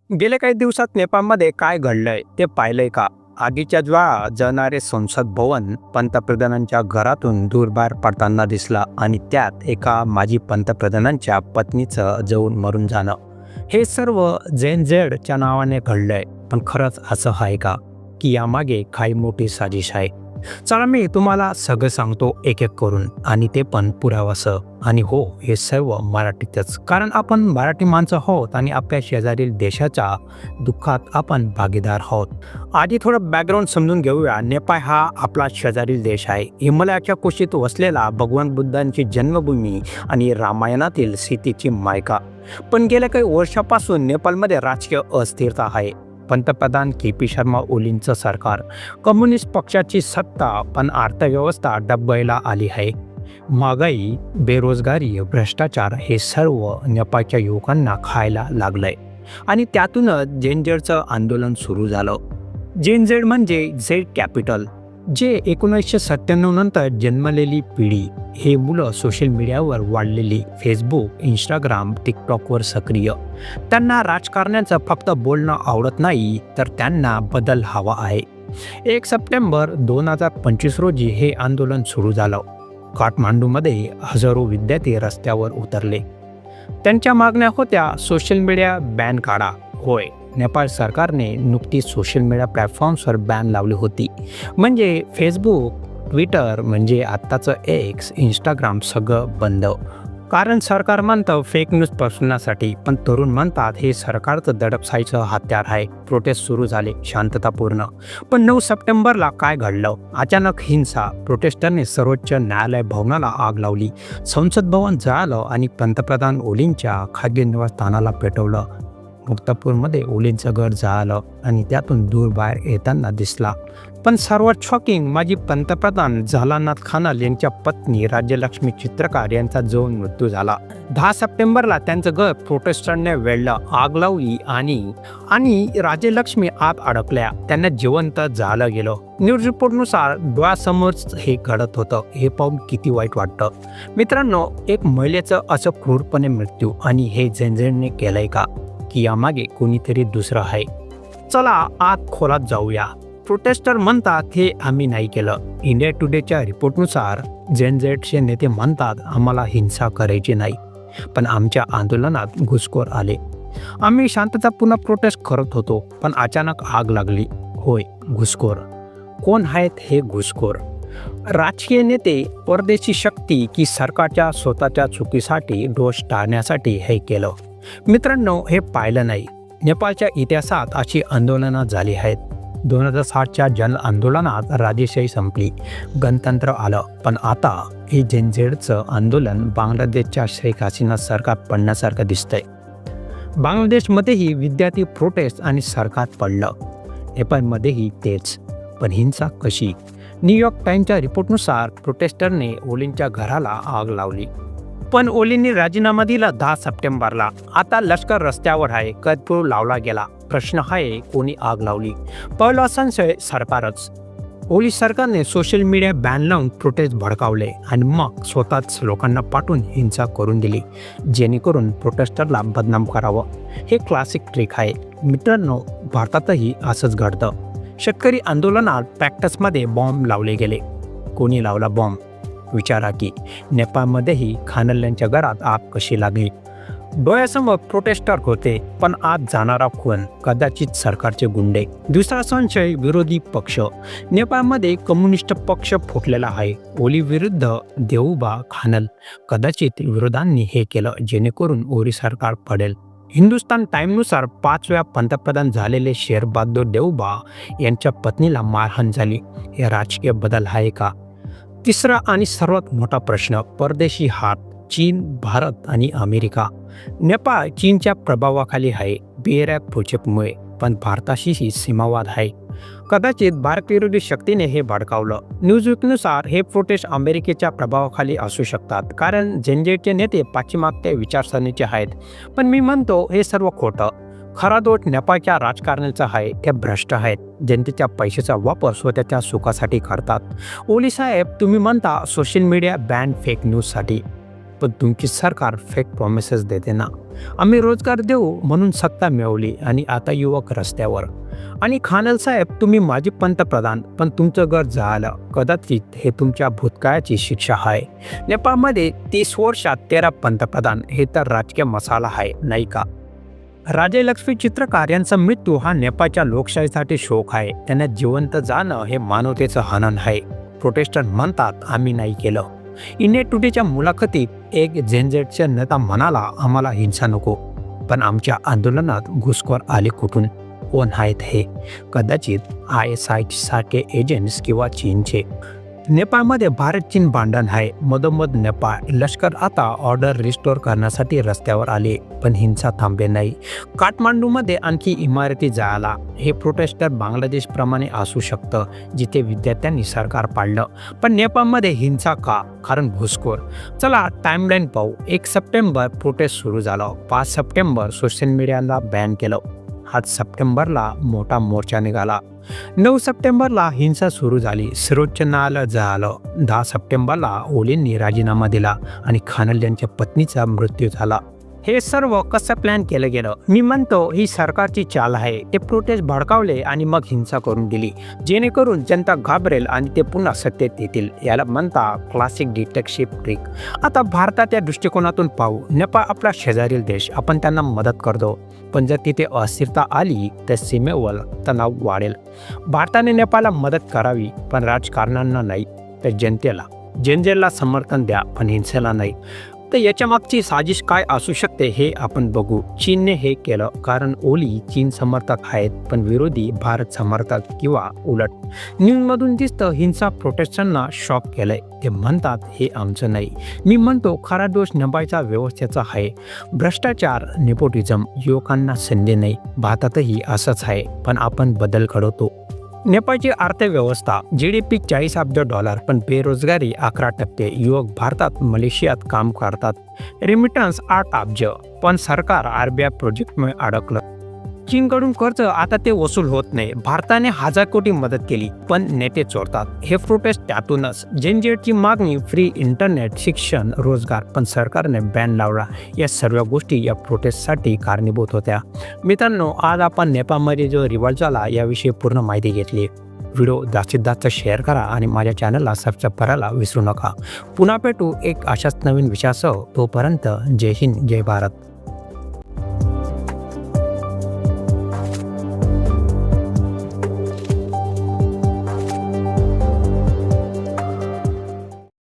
गेल्या काही दिवसात नेपाळमध्ये काय घडलंय ते पाहिलंय का? आगीच्या ज्वाळा जळणारे संसद भवन पंतप्रधानांच्या घरातून दूर बाहेर पडताना दिसला आणि त्यात एका माजी पंतप्रधानांच्या पत्नीचं जळून मरून जाणं. हे सर्व झेडच्या नावाने घडलंय. पण खरंच असं आहे का, की यामागे काही मोठी साजिश आहे? चला मी तुम्हाला सगळं सांगतो एक एक करून, आणि ते पण पुरावासह. आणि हो, हे सर्व मराठीतच, कारण आपण मराठी माणसं आहोत आणि आपल्या शेजारील देशाच्या दुःखात आपण भागीदार आहोत. आधी थोडं बॅकग्राऊंड समजून घेऊया. नेपाळ हा आपला शेजारील देश आहे. हिमालयाच्या कुशीत वसलेला, भगवान बुद्धांची जन्मभूमी आणि रामायणातील सीतेची मायका. पण गेल्या काही वर्षापासून नेपाळमध्ये राजकीय अस्थिरता आहे. पंतप्रधान के.पी. शर्मा ओलींचं सरकार, कम्युनिस्ट पक्षाची सत्ता, पण अर्थव्यवस्था डबघाईला आली आहे. महागाई, बेरोजगारी, भ्रष्टाचार हे सर्व नेपाळच्या युवकांना खायला लागलंय. आणि त्यातूनच झेडचं आंदोलन सुरू झालं. झेड म्हणजे झेड कॅपिटल, जे 1997 नंतर जन्मलेली पिढी. हे मुलं सोशल मीडियावर वाढलेली, फेसबुक, इंस्टाग्राम, टिकटॉकवर सक्रिय. त्यांना राजकारण्याचं फक्त बोलणं आवडत नाही, तर त्यांना बदल हवा आहे. 1 सप्टेंबर 2025 रोजी हे आंदोलन सुरू झालं. काठमांडूमध्ये हजारो विद्यार्थी रस्त्यावर उतरले. त्यांच्या मागण्या होत्या, सोशल मीडिया बॅन काढा. होय, नेपाळ सरकारने नुकतीच सोशल मीडिया प्लॅटफॉर्म्सवर बॅन लावली होती. म्हणजे फेसबुक, ट्विटर, म्हणजे आत्ताचं एक्स, इंस्टाग्राम सगळं बंद. कारण सरकार म्हणतं फेक न्यूज पसरवण्यासाठी, पण तरुण म्हणतात हे सरकारचं दडपशाहीचं हत्यार आहे. प्रोटेस्ट सुरू झाले शांततापूर्ण. पण 9 सप्टेंबरला काय घडलं? अचानक हिंसा. प्रोटेस्टरने सर्वोच्च न्यायालय भवनाला आग लावली. संसद भवन जळालं आणि पंतप्रधान ओलींच्या खाजगी निवासस्थानाला पेटवलं. मुक्तापूरमध्ये ओलींचं घर जळालं आणि त्यातून दूर बाहेर येताना दिसला. पण सर्वात शॉकिंग, माजी पंतप्रधान झलानाथ खानल यांच्या पत्नी राज्यलक्ष्मी चित्रकार यांचा जळून मृत्यू झाला. 10 सप्टेंबरला त्यांचं घर प्रोटेस्टरने वेढलं, आग लावली आणि राज्यलक्ष्मी आत अडकल्या. त्यांना जिवंत जाळलं गेलं. न्यूज रिपोर्टनुसार डोळ्यासमोरच हे घडत होतं. हे पाहून किती वाईट वाटतं. मित्रांनो, एक महिलेचं असं क्रूरपणे मृत्यू, आणि हे झेडने केलंय का, की यामागे कोणीतरी दुसरं आहे? चला आत खोलात जाऊया. प्रोटेस्टर म्हणतात हे आम्ही नाही केलं. इंडिया टुडेच्या रिपोर्टनुसार झेडचे नेते म्हणतात, आम्हाला हिंसा करायची नाही, पण आमच्या आंदोलनात घुसखोर आले. आम्ही शांततापूर्ण प्रोटेस्ट करत होतो, पण अचानक आग लागली. होय, घुसखोर. कोण आहेत हे घुसखोर? राजकीय नेते, परदेशी शक्ती, की सरकारच्या स्वतःच्या चुकीसाठी दोष टाळण्यासाठी हे केलं? मित्रांनो, हे पाहिलं नाही. नेपाळच्या इतिहासात अशी आंदोलनं झाली आहेत. 2007च्या जन आंदोलनात राजेशाही संपली, गणतंत्र आलं. पण आता हे झेडचं आंदोलन बांगलादेशच्या शेख हसीना सरकार पडण्यासारखं दिसतंय. बांगलादेशमध्येही विद्यार्थी प्रोटेस्ट आणि सरकार पडलं. नेपाळमध्येही तेच. पण हिंसा कशी? न्यूयॉर्क टाइम्सच्या रिपोर्टनुसार प्रोटेस्टरने ओलींच्या घराला आग लावली. पण ओलींनी राजीनामा दिला 10 सप्टेंबरला. आता लष्कर रस्त्यावर आहे. कर्फ्यू लावला गेला. प्रश्न आहे, कोणी आग लावली? पहिला संशय, सरकारच. ओली सरकारने सोशल मीडिया बॅन लावून प्रोटेस्ट भडकावले आणि मग स्वतःच लोकांना पाठवून हिंसा करून दिली, जेणेकरून प्रोटेस्टरला बदनाम करावं. हे क्लासिक ट्रिक आहे. मित्रांनो, भारतातही असंच घडतं. शेतकरी आंदोलनात ट्रॅक्टर्समध्ये बॉम्ब लावले गेले. कोणी लावला बॉम्ब? विचारा की. नेपाळमध्येही खानल यांच्या घरात आग कशी लागली? डोळ्यासमोर प्रोटेस्टर होते, पण आत जाणारा कोण? कदाचित सरकारचे गुंडे. दुसरा संशय, विरोधी पक्ष. नेपाळमध्ये कम्युनिस्ट पक्ष फुटलेला आहे. ओली विरुद्ध देऊबा खानल. कदाचित विरोधांनी हे केलं, जेणेकरून ओली सरकार पडेल. हिंदुस्तान टाइमनुसार 5 वेळा पंतप्रधान झालेले शेर बहादूर देऊबा यांच्या पत्नीला मारहाण झाली. हे राजकीय बदल आहे का? तिसरा आणि सर्वात मोठा प्रश्न, परदेशी हात. चीन, भारत आणि अमेरिका. नेपाळ चीनच्या प्रभावाखाली आहे BRICS प्रोजेक्टमुळे, पण भारताशीही सीमावाद आहे. कदाचित भारतविरोधी शक्तीने हे भडकावलं. न्यूजवीकनुसार हे प्रोटेस्ट अमेरिकेच्या प्रभावाखाली असू शकतात, कारण झेडचे नेते पाश्चिमात्य विचारसरणीचे आहेत. पण मी म्हणतो हे सर्व खोटं. खरा दोष नेपाळच्या राजकारणाचा आहे. ते भ्रष्ट आहेत. जनतेच्या पैशाचा वापर स्वतःच्या सुखासाठी करतात. ओली साहेब, तुम्ही म्हणता सोशल मीडिया बॅन फेक न्यूजसाठी, पण तुमची सरकार फेक प्रॉमिसेस देते ना. आम्ही रोजगार देऊ म्हणून सत्ता मिळवली आणि आता युवक रस्त्यावर. आणि खानल साहेब, तुम्ही माजी पंतप्रधान पण तुमचं घर झालं. कदाचित हे तुमच्या भूतकाळाची शिक्षा आहे. नेपाळमध्ये 30 वर्षात 13 पंतप्रधान, हे तर राजकीय मसाला आहे नाही का. राजलक्ष्मी चित्रकार यांचा मृत्यू हा नेपाळच्या लोकशाहीसाठी शोक आहे. त्यांना जिवंत जाणं हे मानवतेचं हनन आहे. प्रोटेस्टर म्हणतात आम्ही नाही केलं. इंडिया टुडेच्या मुलाखतीत एक झेनझेडचा नेता म्हणाला, आम्हाला हिंसा नको, पण आमच्या आंदोलनात घुसखोर आले कुठून, कोण आहेत हे. कदाचित ISI सारखे एजंट्स किंवा चीनचे. नेपाळमध्ये भारत चीन भांडण आहे. मधोमध नेपाळ लष्कर आता ऑर्डर रिस्टोर करण्यासाठी रस्त्यावर आले, पण हिंसा थांबले नाही. काठमांडूमध्ये आणखी इमारती जाळला. हे प्रोटेस्टर बांगलादेशप्रमाणे असू शकतं, जिथे विद्यार्थ्यांनी सरकार पाडलं. पण नेपाळमध्ये हिंसा का? कारण घुसखोर. चला टाइमलाईन पाहू. 1 सप्टेंबर प्रोटेस्ट सुरू झालं. 5 सप्टेंबर सोशल मीडियाला बॅन केलं. 8 सप्टेंबरला मोठा मोर्चा निघाला. 9 सप्टेंबरला हिंसा सुरू झाली. सर्वोच्च न्यायालय झालं. 10 सप्टेंबरला ओलींनी राजीनामा दिला आणि खानल यांच्या पत्नीचा मृत्यू झाला. हे सर्व कसं प्लॅन केलं गेलं? मी म्हणतो ही सरकारची चाल आहे. ते प्रोटेस्ट भडकावले आणि मग हिंसा करून दिली, जेणेकरून जनता घाबरेल आणि ते पुन्हा सत्तेत येतील. याला म्हणता क्लासिक डिटेक्टिव्ह ट्रिक. आता भारताच्या दृष्टिकोनातून पाहू. नेपाळ आपला शेजारील देश, आपण त्यांना मदत करतो. पण जर तिथे अस्थिरता आली तर सीमेवर तणाव वाढेल. भारताने नेपाळला मदत करावी, पण राजकारण्यांना नाही, तर जनतेला. जनतेला समर्थन द्या, पण हिंसेला नाही. तर याच्या मागची साजिश काय असू शकते हे आपण बघू. चीनने हे केलं कारण ओली चीन समर्थक आहेत, पण विरोधी भारत समर्थक किंवा उलट. न्यूजमधून दिसतं हिंसा प्रोटेस्टंटना शॉक केलंय. ते म्हणतात हे आमचं नाही. मी म्हणतो खरा दोष नेपाळच्या व्यवस्थेचा आहे. भ्रष्टाचार, नेपोटिझम, युवकांना संधी नाही. भारतातही असंच आहे, पण आपण बदल घडवतो. नेपाळची अर्थव्यवस्था GDP $40 अब्ज, पण बेरोजगारी 11%. युवक भारतात मलेशियात काम करतात. रेमिटन्स 8 अब्ज, पण सरकार RBI प्रोजेक्टमुळे अडकलं. चीनकडून कर्ज आता ते वसूल होत नाही. भारताने 1000 कोटी मदत केली, पण नेते चोरतात. हे प्रोटेस्ट त्यातूनच. जेनजेडची मागणी फ्री इंटरनेट, शिक्षण, रोजगार, पण सरकारने बॅन लावला. या सर्व गोष्टी या प्रोटेस्टसाठी कारणीभूत होत्या. मित्रांनो, आज आपण नेपाळमध्ये जो रिव्हॉल्ट झाला याविषयी पूर्ण माहिती घेतली. व्हिडिओ जास्तीत जास्त शेअर करा आणि माझ्या चॅनलला सबस्क्राईब करायला विसरू नका. पुन्हा भेटू एक अशाच नवीन विषयासह. तोपर्यंत जय हिंद, जय भारत.